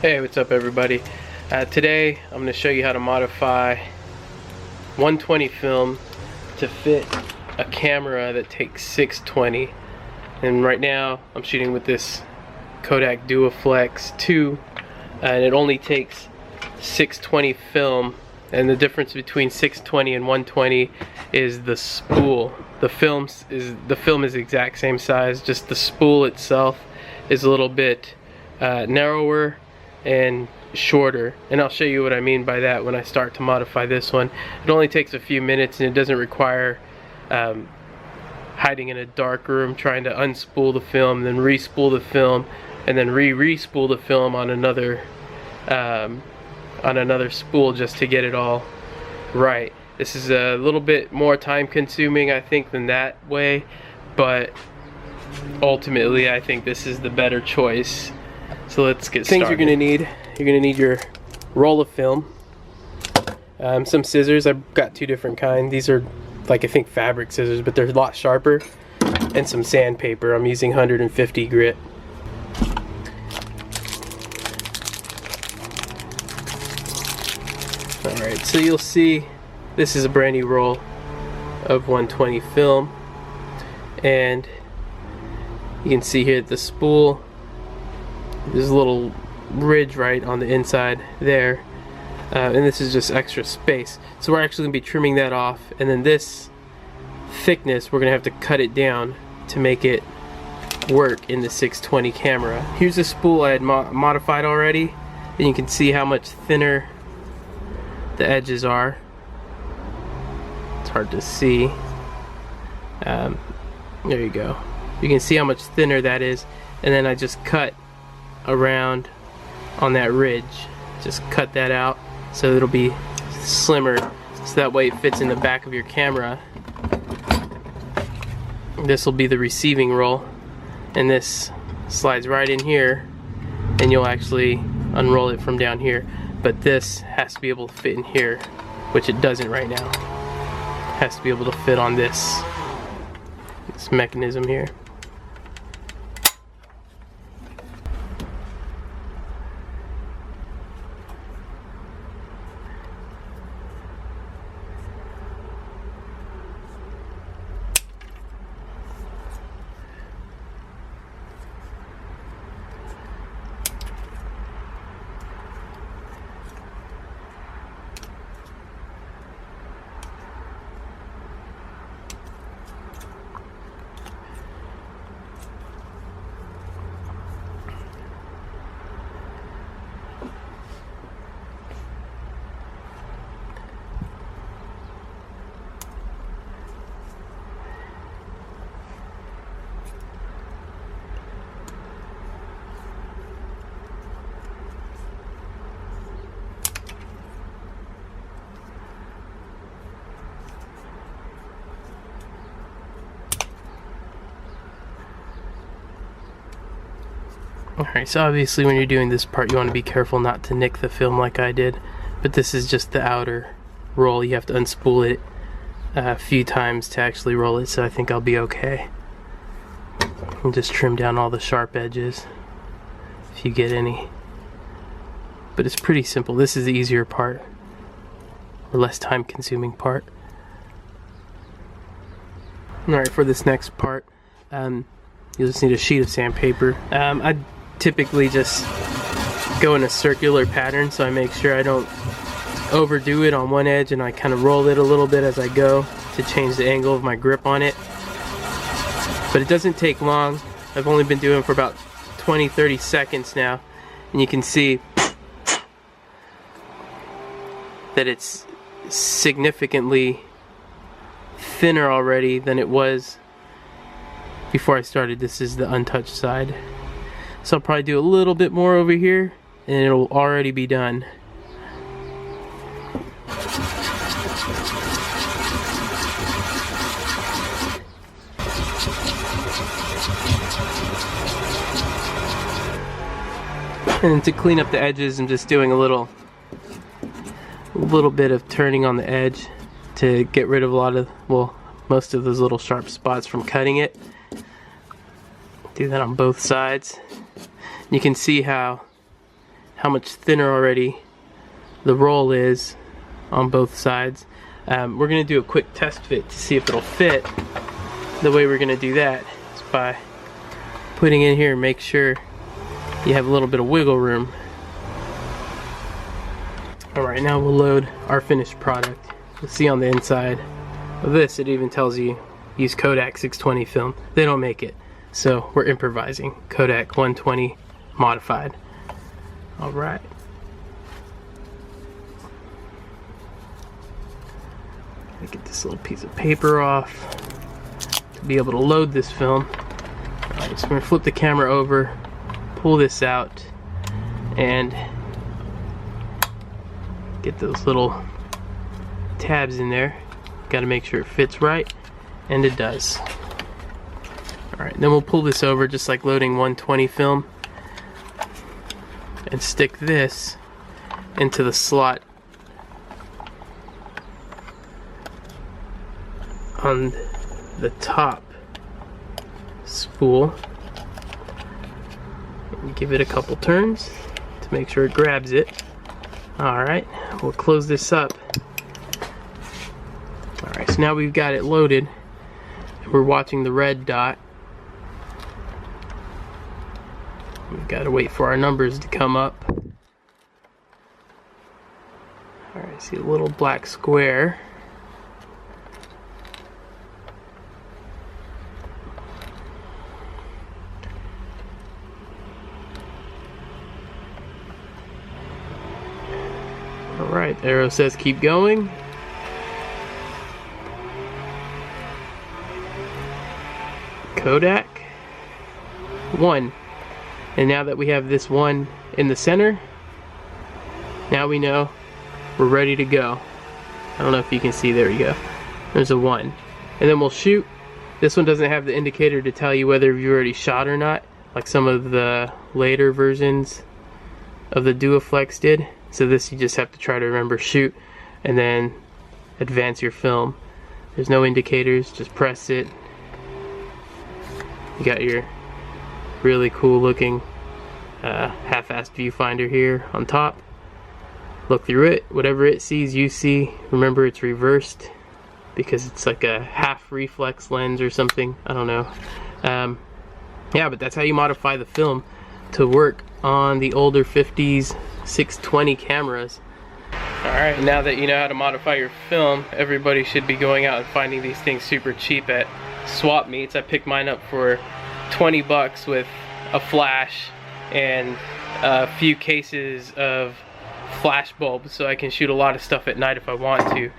Hey, what's up everybody? Today I'm going to show you how to modify 120 film to fit a camera that takes 620. And right now I'm shooting with this Kodak Duaflex II, and it only takes 620 film. And the difference between 620 and 120 is the spool. The film is the exact same size, just the spool itself is a little bit narrower and shorter, and I'll show you what I mean by that when I start to modify this one. It only takes a few minutes and it doesn't require hiding in a dark room trying to unspool the film, then re-spool the film, and then re-spool the film on another spool just to get it all right. This is a little bit more time consuming, I think, than that way, but ultimately I think this is the better choice. So let's get started. Things you're gonna need your roll of film, some scissors. I've got two different kinds. These are like, I think, fabric scissors, but they're a lot sharper, and some sandpaper. I'm using 150 grit. Alright, so you'll see this is a brand new roll of 120 film, and you can see here the spool. There's a little ridge right on the inside there, and this is just extra space. So we're actually going to be trimming that off, and then this thickness we're going to have to cut it down to make it work in the 620 camera. Here's a spool I had modified already, and you can see how much thinner the edges are. It's hard to see. There you go. You can see how much thinner that is, and then I just cut around on that ridge. Just cut that out so it'll be slimmer, so that way it fits in the back of your camera. This will be the receiving roll, and this slides right in here, and you'll actually unroll it from down here. But this has to be able to fit in here, which it doesn't right now. It has to be able to fit on this mechanism here. Alright, so obviously when you're doing this part you want to be careful not to nick the film like I did, but this is just the outer roll. You have to unspool it a few times to actually roll it, so I think I'll be okay. And just trim down all the sharp edges if you get any. But it's pretty simple. This is the easier part, or less time consuming part. Alright, for this next part, you'll just need a sheet of sandpaper. I typically just go in a circular pattern, so I make sure I don't overdo it on one edge, and I kind of roll it a little bit as I go to change the angle of my grip on it. But it doesn't take long. I've only been doing it for about 20-30 seconds now, and you can see that it's significantly thinner already than it was before I started. This is the untouched side, so I'll probably do a little bit more over here and it'll already be done. And to clean up the edges, I'm just doing a little bit of turning on the edge to get rid of a lot of, well, most of those little sharp spots from cutting it. Do that on both sides. You can see how how much thinner already the roll is on both sides. We're going to do a quick test fit to see if it'll fit. The way we're going to do that is by putting in here and make sure you have a little bit of wiggle room. Alright, now we'll load our finished product. You'll see on the inside of this, it even tells you use Kodak 620 film. They don't make it, so we're improvising. Kodak 120 modified. Alright. Get this little piece of paper off to be able to load this film. Alright, so we're going to flip the camera over, pull this out, and get those little tabs in there. Got to make sure it fits right, and it does. Alright, then we'll pull this over just like loading 120 film and stick this into the slot on the top spool. And give it a couple turns to make sure it grabs it. Alright, we'll close this up. Alright, so now we've got it loaded. We're watching the red dot. We've got to wait for our numbers to come up. Alright, see a little black square. Alright, arrow says keep going. Kodak 1. And now that we have this 1 in the center, now we know we're ready to go. I don't know if you can see, there we go. There's a 1. And then we'll shoot. This one doesn't have the indicator to tell you whether you already shot or not, like some of the later versions of the Duaflex did. So this you just have to try to remember shoot and then advance your film. There's no indicators, just press it. You got your really cool looking half-assed viewfinder here on top. Look through it, whatever it sees you see. Remember it's reversed because it's like a half reflex lens or something, I don't know. Yeah, but that's how you modify the film to work on the older 50s 620 cameras. Alright, now that you know how to modify your film, everybody should be going out and finding these things super cheap at swap meets. I picked mine up for 20 bucks with a flash and a few cases of flash bulbs, so I can shoot a lot of stuff at night if I want to.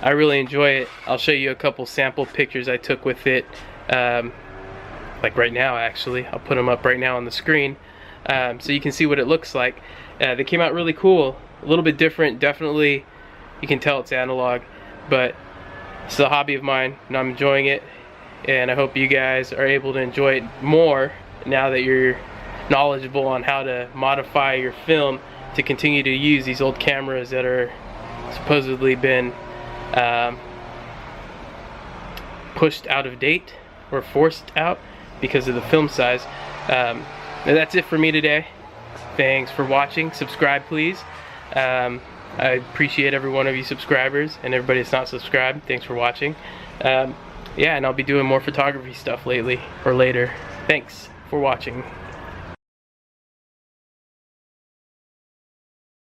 I really enjoy it. I'll show you a couple sample pictures I took with it, like right now actually. I'll put them up right now on the screen so you can see what it looks like. They came out really cool, a little bit different, definitely. You can tell it's analog, but it's a hobby of mine and I'm enjoying it, and I hope you guys are able to enjoy it more now that you're knowledgeable on how to modify your film to continue to use these old cameras that are supposedly been pushed out of date or forced out because of the film size. And that's it for me today. Thanks for watching. Subscribe please. I appreciate every one of you subscribers, and everybody that's not subscribed, thanks for watching. Yeah, and I'll be doing more photography stuff lately or later. Thanks for watching.